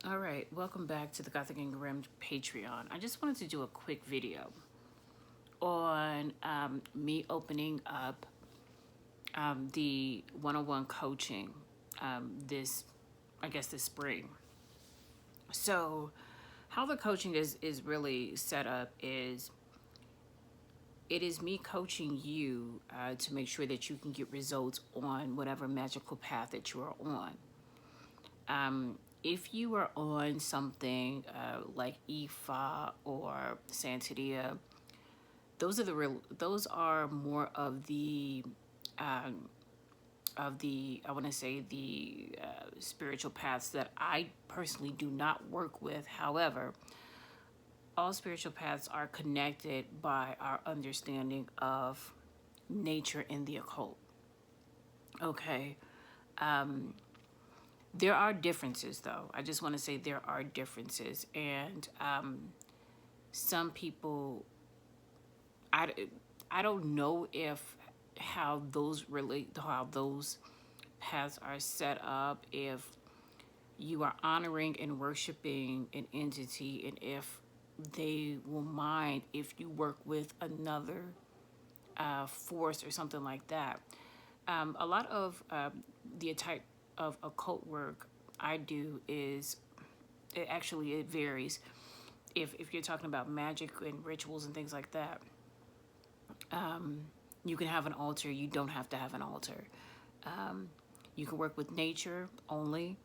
All right, welcome back to the Gothicandgrim Patreon. I just wanted to do a quick video on me opening up the one-on-one coaching this spring. So how the coaching is really set up is it is me coaching you to make sure that you can get results on whatever magical path that you are on. If you are on something like Ifa or Santeria, those are more of the I want to say the spiritual paths that I personally do not work with. However, all spiritual paths are connected by our understanding of nature and the occult. Okay. There are differences, though. I just want to say there are differences, and some people, I, I don't know if how those paths are set up, if you are honoring and worshiping an entity, and if they will mind if you work with another force or something like that. A lot of the type of occult work I do is it varies. If you're talking about magic and rituals and things like that, you can have an altar. You don't have to have an altar. You can work with nature only.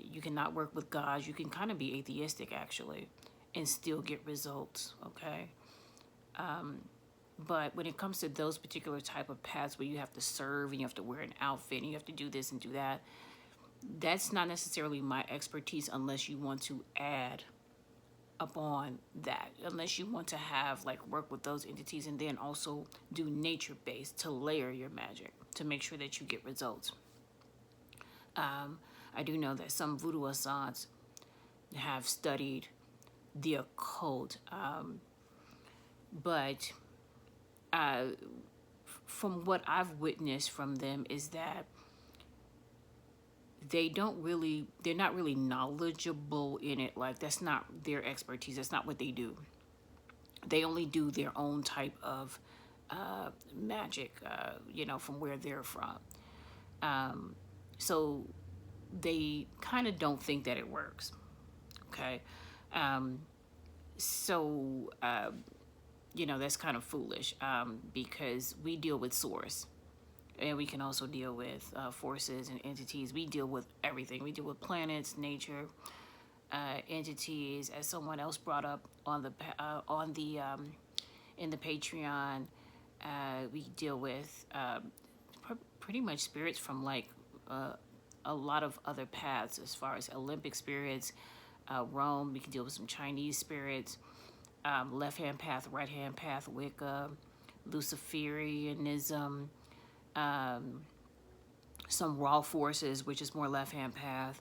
You cannot work with gods. You can kind of be atheistic actually, and still get results. Okay. But when it comes to those particular type of paths where you have to serve and you have to wear an outfit and you have to do this and do that, that's not necessarily my expertise unless you want to add upon that, unless you want to have like work with those entities and then also do nature based to layer your magic to make sure that you get results. I do know that some voodoo assassins have studied the occult, but from what I've witnessed from them is that they're not really knowledgeable in it. Like, that's not their expertise. That's not what they do. They only do their own type of magic, from where they're from. So they kind of don't think that it works. Okay. Um, so, that's kind of foolish because we deal with source. And we can also deal with forces and entities. We deal with everything. We deal with planets, nature, entities. As someone else brought up on the in the Patreon, we deal with pretty much spirits from like a lot of other paths, as far as Olympic spirits, Rome. We can deal with some Chinese spirits, left hand path, right hand path, Wicca, Luciferianism. Some raw forces, which is more left-hand path,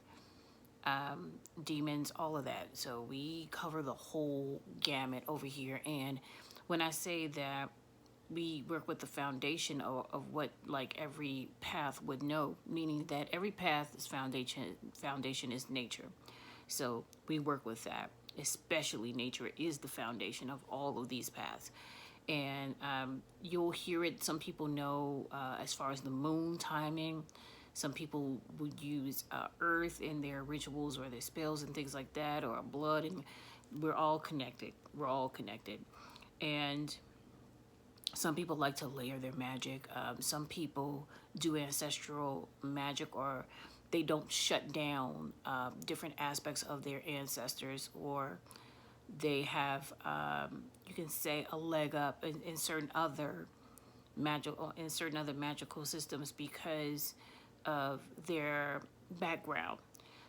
demons, all of that. So we cover the whole gamut over here. And when I say that we work with the foundation of what like every path would know, meaning that every path's foundation is nature. So we work with that. Especially nature is the foundation of all of these paths. And you'll hear it. Some people know as far as the moon timing. Some people would use earth in their rituals or their spells and things like that, or blood. And we're all connected. We're all connected. And some people like to layer their magic. Some people do ancestral magic, or they don't shut down different aspects of their ancestors, or they have, you can say, a leg up in certain other magical systems because of their background.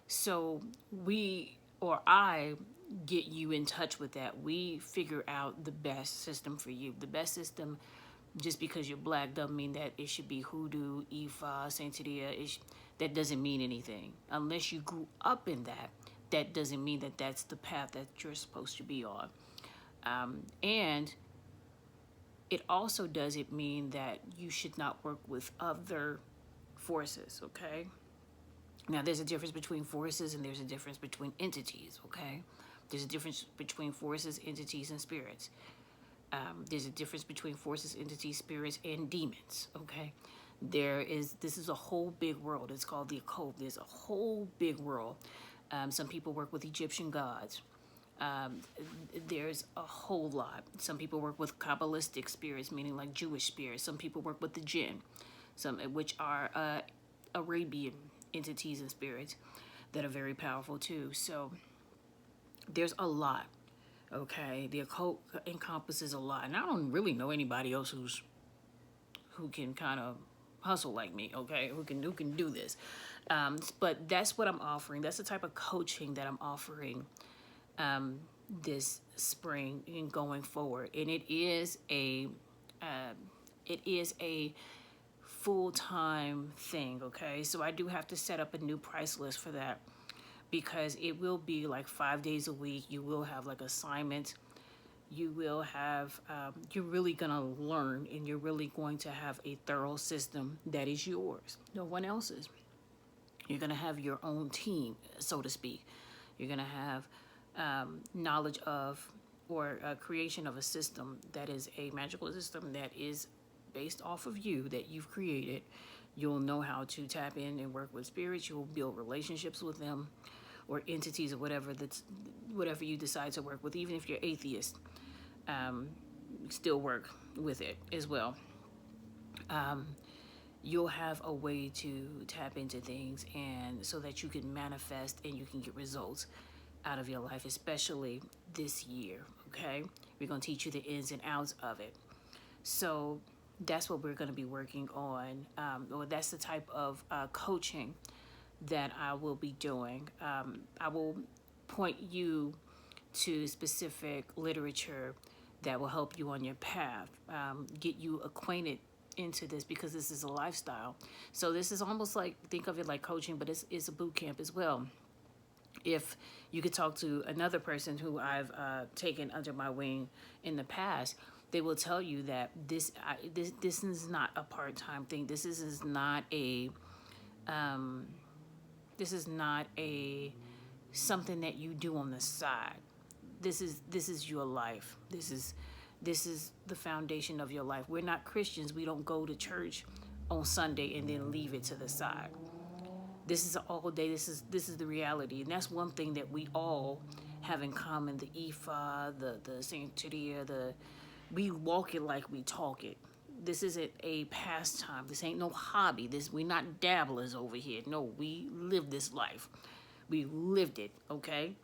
So I get you in touch with that. We figure out the best system for you. The best system, just because you're black doesn't mean that it should be hoodoo, Ifa, Santeria. That doesn't mean anything. Unless you grew up in that, that doesn't mean that that's the path that you're supposed to be on. And it also doesn't mean that you should not work with other forces, okay? Now, there's a difference between forces and there's a difference between entities, okay? There's a difference between forces, entities, and spirits. There's a difference between forces, entities, spirits, and demons, okay? This is a whole big world. It's called the occult. There's a whole big world. Some people work with Egyptian gods. There's a whole lot. Some people work with Kabbalistic spirits, meaning like Jewish spirits. Some people work with the jinn, which are Arabian entities and spirits that are very powerful too. So there's a lot. Okay, the occult encompasses a lot, and I don't really know anybody else who can kind of hustle like me. Okay, who can do this. But that's what I'm offering. That's the type of coaching that I'm offering this spring and going forward. And it is a full-time thing. Okay, so I do have to set up a new price list for that, because it will be like 5 days a week. You will have like assignments. You will have, you're really going to learn, and you're really going to have a thorough system that is yours, no one else's. You're going to have your own team, so to speak. You're going to have knowledge of, or creation of a system that is a magical system that is based off of you, that you've created. You'll know how to tap in and work with spirits. You'll build relationships with them, or entities, or whatever you decide to work with. Even if you're atheist, still work with it as well. You'll have a way to tap into things, and so that you can manifest and you can get results out of your life, especially this year. Okay, we're going to teach you the ins and outs of it. So that's what we're going to be working on, or that's the type of coaching that I will be doing. I will point you to specific literature that will help you on your path, get you acquainted into this, because this is a lifestyle. So this is almost like, think of it like coaching, but it's a boot camp as well. If you could talk to another person who I've taken under my wing in the past, they will tell you that this is not a part-time thing. This is not a something that you do on the side. This is your life. This is the foundation of your life. We're not Christians. We don't go to church on Sunday and then leave it to the side. This is all day. This is the reality, and that's one thing that we all have in common: the Ifa, the Santeria, we walk it like we talk it. This isn't a pastime. This ain't no hobby. We're not dabblers over here. No, we live this life. We lived it. Okay,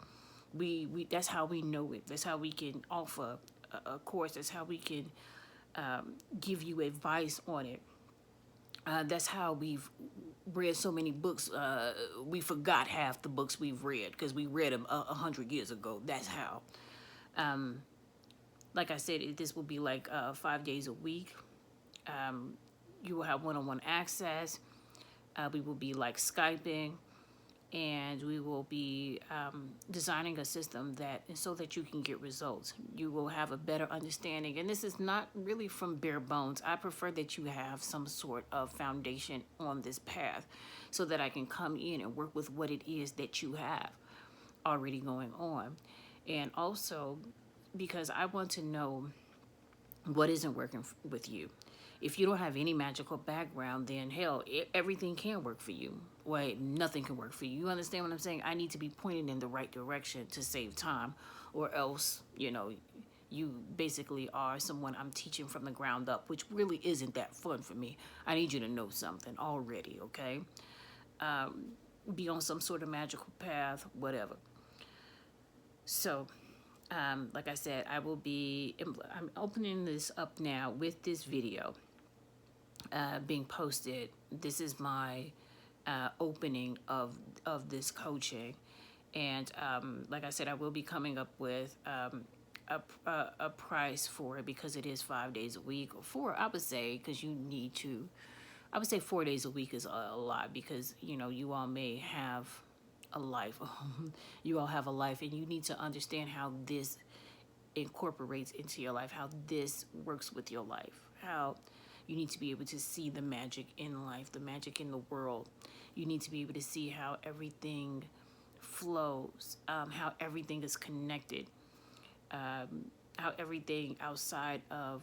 we that's how we know it. That's how we can offer a course. That's how we can give you advice on it. That's how we've read so many books. We forgot half the books we've read because we read them 100 years ago. That's how. Like I said, this will be like 5 days a week. You will have one-on-one access. We will be like Skyping, and we will be designing a system so that you can get results. You will have a better understanding. And this is not really from bare bones. I prefer that you have some sort of foundation on this path, so that I can come in and work with what it is that you have already going on. And also, because I want to know what isn't working with you. If you don't have any magical background, then hell, everything can work for you. Well, nothing can work for you. You understand what I'm saying? I need to be pointed in the right direction to save time, or else, you basically are someone I'm teaching from the ground up, which really isn't that fun for me. I need you to know something already, okay? Be on some sort of magical path, whatever. So, like I said, I'm opening this up now with this video being posted. This is my opening of this coaching, and like I said, I will be coming up with a price for it, because it is 5 days a week, or 4, I would say, because I would say 4 days a week is a lot, because you all may have a life. You all have a life, and you need to understand how this incorporates into your life, how this works with your life, how You need to be able to see the magic in life, the magic in the world. You need to be able to see how everything flows, how everything is connected, how everything outside of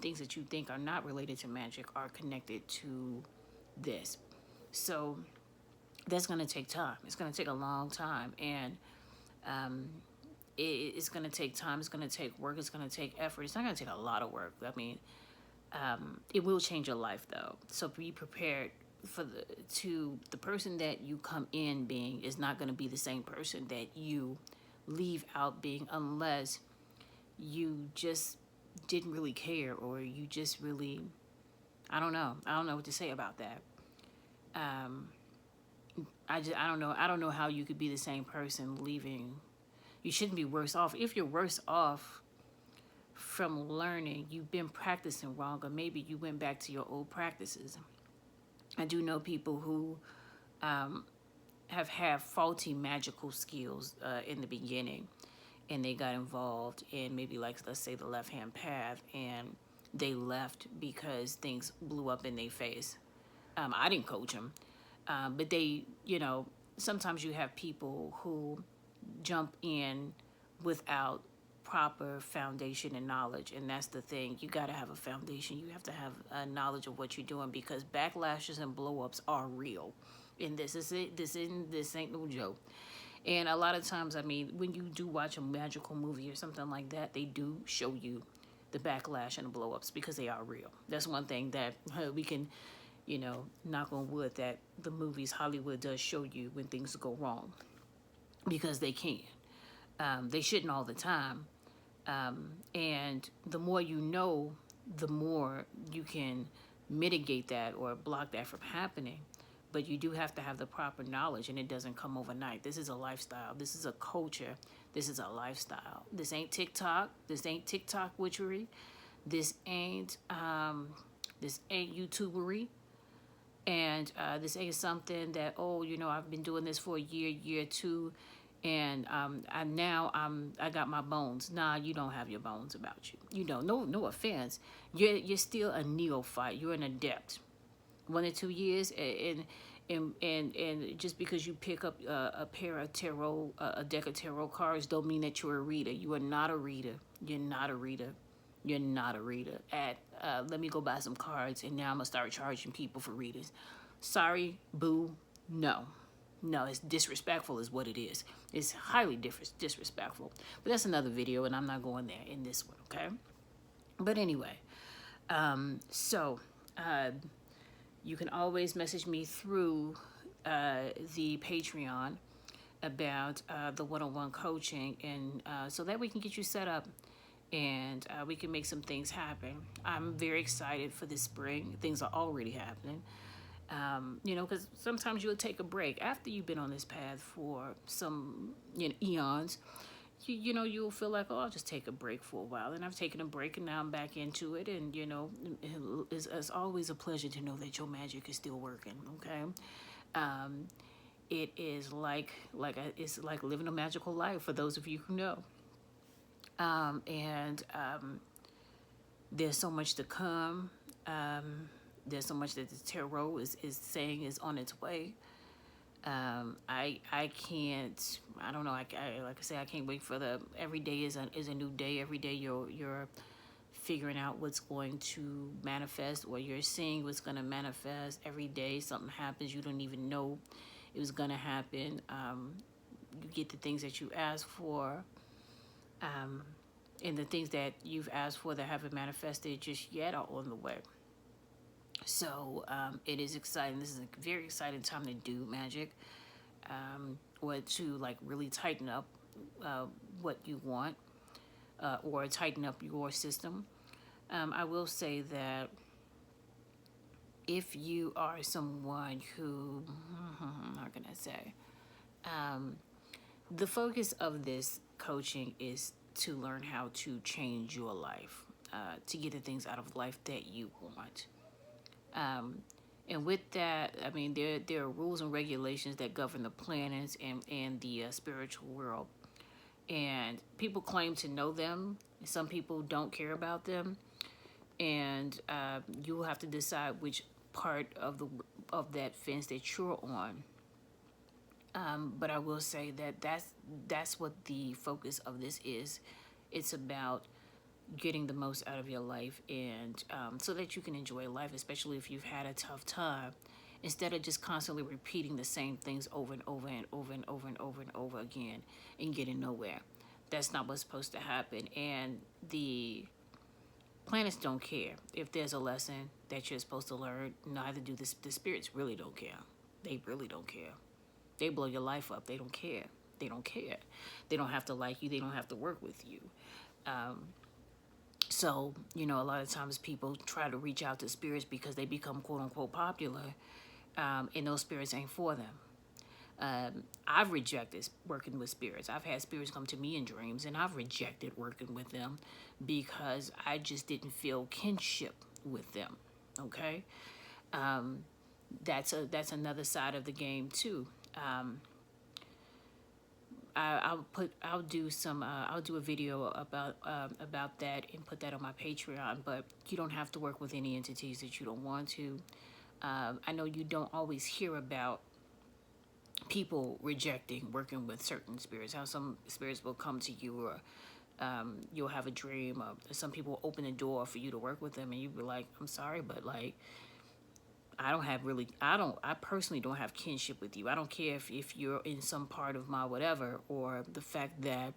things that you think are not related to magic are connected to this. So that's going to take time. It's going to take a long time. And it's going to take time. It's going to take work. It's going to take effort. It's not going to take a lot of work. I mean, it will change your life, though. So be prepared for the person that you come in being is not going to be the same person that you leave out being, unless you just didn't really care, or you just really, I don't know what to say about that. I don't know how you could be the same person leaving. You shouldn't be worse off. If you're worse off from learning, you've been practicing wrong, or maybe you went back to your old practices. I do know people who have had faulty magical skills in the beginning, and they got involved in maybe, like, let's say the left-hand path, and they left because things blew up in their face. I didn't coach them, but they, sometimes you have people who jump in without proper foundation and knowledge, and that's the thing. You got to have a foundation. You have to have a knowledge of what you're doing, because backlashes and blow-ups are real. And this ain't no joke. And a lot of times, I mean, when you do watch a magical movie or something like that, they do show you the backlash and the blow-ups, because they are real. That's one thing that we can, knock on wood, that the movies, Hollywood does show you when things go wrong, because they can. They shouldn't all the time. And the more you know, the more you can mitigate that or block that from happening. But you do have to have the proper knowledge, and it doesn't come overnight. This is a lifestyle. This is a culture. This is a lifestyle. This ain't TikTok. This ain't TikTok witchery. This ain't YouTubery. And this ain't something that, I've been doing this for a year, two, and I got my bones. Nah, you don't have your bones about you. No offense. You're still a neophyte. You're an adept. 1 or 2 years, and just because you pick up a pair of tarot, a deck of tarot cards, don't mean that you're a reader. You are not a reader. You're not a reader. You're not a reader. Let me go buy some cards, and now I'm gonna start charging people for readers. Sorry, boo. No, it's disrespectful, is what it is. It's highly disrespectful. But that's another video, and I'm not going there in this one. Okay. But anyway, you can always message me through the Patreon about the one-on-one coaching, and so that we can get you set up, and we can make some things happen. I'm very excited for this spring. Things are already happening. Because sometimes you'll take a break after you've been on this path for some eons. You'll feel like, I'll just take a break for a while. And I've taken a break, and now I'm back into it. And, it's always a pleasure to know that your magic is still working, okay? It is it's like living a magical life, for those of you who know. There's so much to come. There's so much that the tarot is saying is on its way. I can't, I don't know. Like I say, I can't wait for every day is a new day. Every day you're figuring out what's going to manifest, or you're seeing what's going to manifest. Every day something happens you don't even know it was going to happen. You get the things that you ask for, and the things that you've asked for that haven't manifested just yet are on the way. So it is exciting. This is a very exciting time to do magic, or to really tighten up what you want, or tighten up your system. I will say that if you are someone who, how can I say, the focus of this coaching is to learn how to change your life, to get the things out of life that you want. And with that, I mean, there are rules and regulations that govern the planets and the spiritual world. And people claim to know them. Some people don't care about them. and you will have to decide which part of that fence that you're on. But I will say that that's what the focus of this is. It's about getting the most out of your life, and so that you can enjoy life, especially if you've had a tough time, instead of just constantly repeating the same things over and over and over and over and over and over again and getting nowhere. That's not what's supposed to happen. And the planets don't care if there's a lesson that you're supposed to learn. Neither do the spirits. Really don't care. They really don't care. They blow your life up. They don't care. They don't care. They don't have to like you. They don't have to work with you. So, you know, a lot of times people try to reach out to spirits because they become quote unquote popular, and those spirits ain't for them. I've rejected working with spirits. I've had spirits come to me in dreams, and I've rejected working with them because I just didn't feel kinship with them. Okay, that's another side of the game too. I'll do a video about that and put that on my Patreon. But you don't have to work with any entities that you don't want to. I know you don't always hear about people rejecting working with certain spirits. How some spirits will come to you, or you'll have a dream. Some people open the door for you to work with them, and you be like, "I'm sorry, but like, I personally don't have kinship with you. I don't care if you're in some part of my whatever, or the fact that,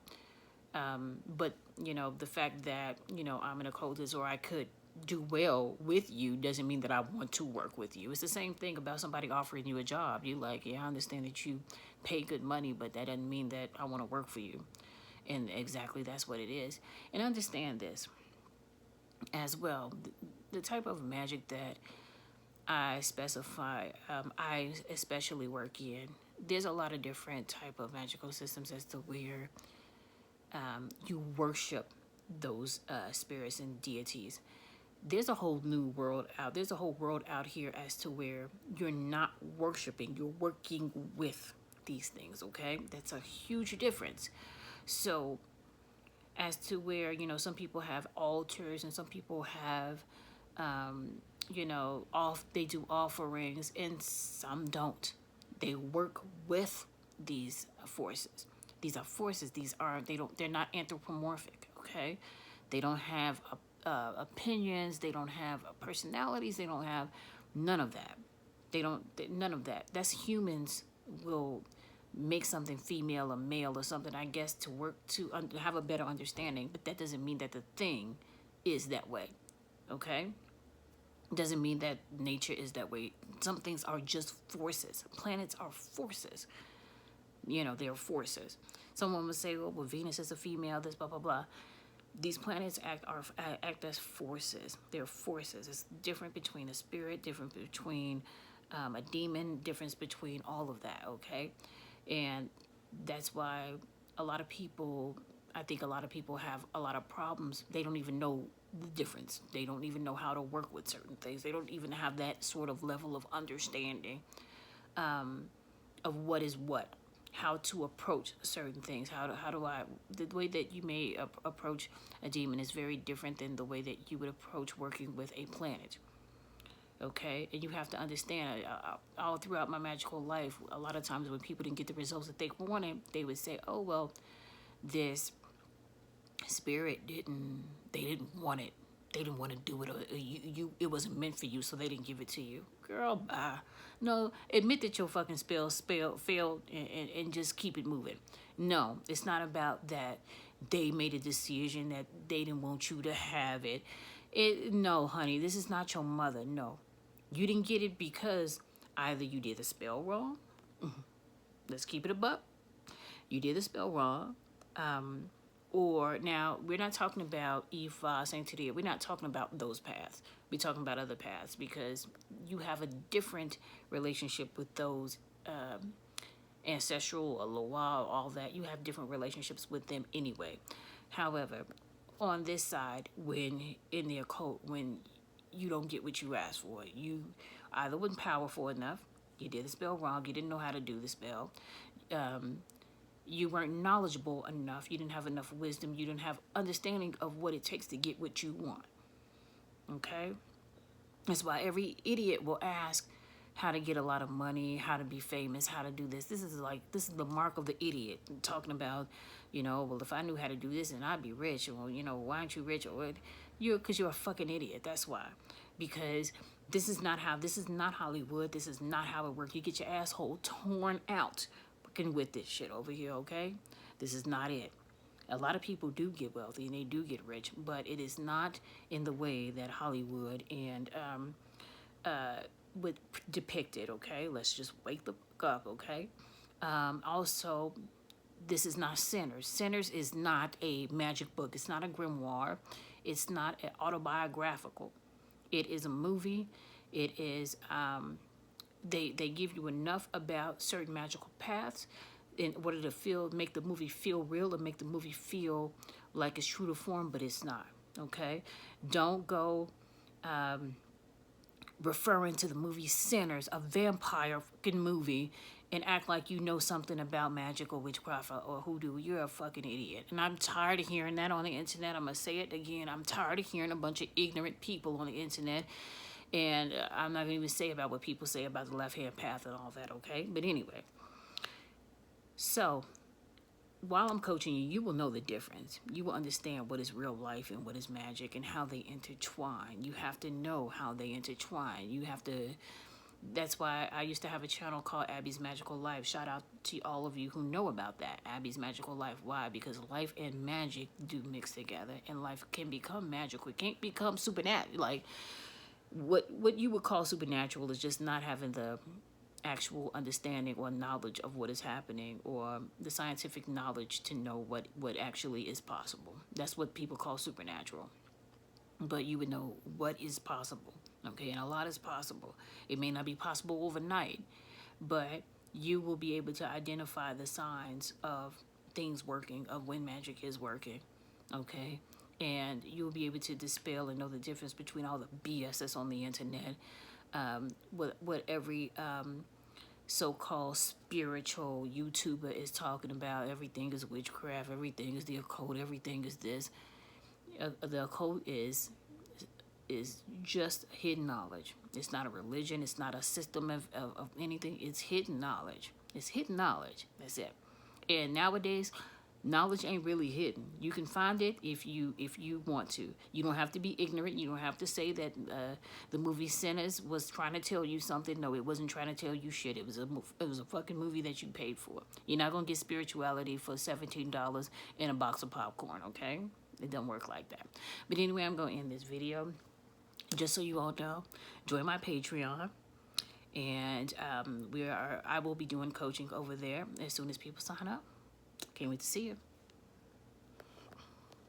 but, you know, the fact that, you know, I'm an occultist or I could do well with you doesn't mean that I want to work with you. It's the same thing about somebody offering you a job. You like, yeah, I understand that you pay good money, but that doesn't mean that I want to work for you. And exactly that's what it is. And understand this as well. The type of magic that I specify, I especially work in, there's a lot of different type of magical systems as to where you worship those spirits and deities. There's a whole new world out. There's a whole world out here as to where you're not worshiping, you're working with these things, okay? That's a huge difference. So as to where, you know, some people have altars and some people have you know, they do offerings, and some don't. They work with these forces. These are forces. They're not anthropomorphic, okay? They don't have opinions. They don't have personalities. They don't have none of that. None of that. That's humans will make something female or male or something, I guess, to work to have a better understanding, but that doesn't mean that the thing is that way, okay? Doesn't mean that nature is that way. Some things are just forces. Planets are forces. You know, they're forces. Someone would say, well, Venus is a female, this, blah, blah, blah. These planets act as forces. They're forces. It's different between a spirit, different between a demon, difference between all of that, okay? And that's why I think a lot of people have a lot of problems. They don't even know the difference. They don't even know how to work with certain things. They don't even have that sort of level of understanding of what is what, how to approach certain things. The way that you may approach a demon is very different than the way that you would approach working with a planet. Okay, and you have to understand, all throughout my magical life, a lot of times when people didn't get the results that they wanted, they would say, oh, well, this spirit didn't want it. They didn't want to do it. Or it wasn't meant for you, so they didn't give it to you. Girl, bye. No, admit that your fucking spell failed and just keep it moving. No, it's not about that. They made a decision that they didn't want you to have it. No, honey, this is not your mother. No. You didn't get it because either you did the spell wrong. Let's keep it a buck. You did the spell wrong. Or now we're not talking about Ifa, Sanctity. We're not talking about those paths. We're talking about other paths because you have a different relationship with those ancestral, Loa, all that. You have different relationships with them anyway. However, on this side, when in the occult, when you don't get what you asked for, you either wasn't powerful enough, you did the spell wrong, you didn't know how to do the spell, you weren't knowledgeable enough, you didn't have enough wisdom, you didn't have understanding of what it takes to get what you want. Okay? That's why every idiot will ask how to get a lot of money, how to be famous, how to do this. This is the mark of the idiot. I'm talking about, well, if I knew how to do this, then I'd be rich. Well, why aren't you rich? Or because you're a fucking idiot. That's why. Because this is not Hollywood. This is not how it works. You get your asshole torn out working with this shit over here, okay? This is not it. A lot of people do get wealthy and they do get rich, but it is not in the way that Hollywood and would depict it, okay? Let's just wake the fuck up, okay? Also, this is not Sinners. Sinners is not a magic book. It's not a grimoire. It's not an autobiographical. It is a movie. It is, they give you enough about certain magical paths in order to make the movie feel real and make the movie feel like it's true to form, but it's not, okay? Don't go referring to the movie Sinners, a vampire fucking movie, and act like you know something about magic or witchcraft or hoodoo. You're a fucking idiot. And I'm tired of hearing that on the internet. I'm going to say it again. I'm tired of hearing a bunch of ignorant people on the internet. And I'm not going to even say about what people say about the left-hand path and all that, okay? But anyway. So, while I'm coaching you, you will know the difference. You will understand what is real life and what is magic and how they intertwine. You have to know how they intertwine. You have to... That's why I used to have a channel called Abby's Magical Life. Shout out to all of you who know about that. Abby's Magical Life. Why? Because life and magic do mix together. And life can become magical. It can't become supernatural. Like, what you would call supernatural is just not having the actual understanding or knowledge of what is happening or the scientific knowledge to know what actually is possible. That's what people call supernatural. But you would know what is possible. Okay, and a lot is possible. It may not be possible overnight, but you will be able to identify the signs of things working, of when magic is working, okay? And you'll be able to dispel and know the difference between all the BS that's on the internet, what every so-called spiritual YouTuber is talking about. Everything is witchcraft, everything is the occult, everything is this. The occult is just hidden knowledge. It's not a religion. It's not a system of anything. It's hidden knowledge. It's hidden knowledge. That's it. And nowadays, knowledge ain't really hidden. You can find it if you want to. You don't have to be ignorant. You don't have to say that the movie Sinners was trying to tell you something. No, it wasn't trying to tell you shit. It was a fucking movie that you paid for. You're not gonna get spirituality for $17 and a box of popcorn. Okay, it don't work like that. But anyway, I'm gonna end this video. Just so you all know, join my Patreon, and I will be doing coaching over there as soon as people sign up. Can't wait to see you.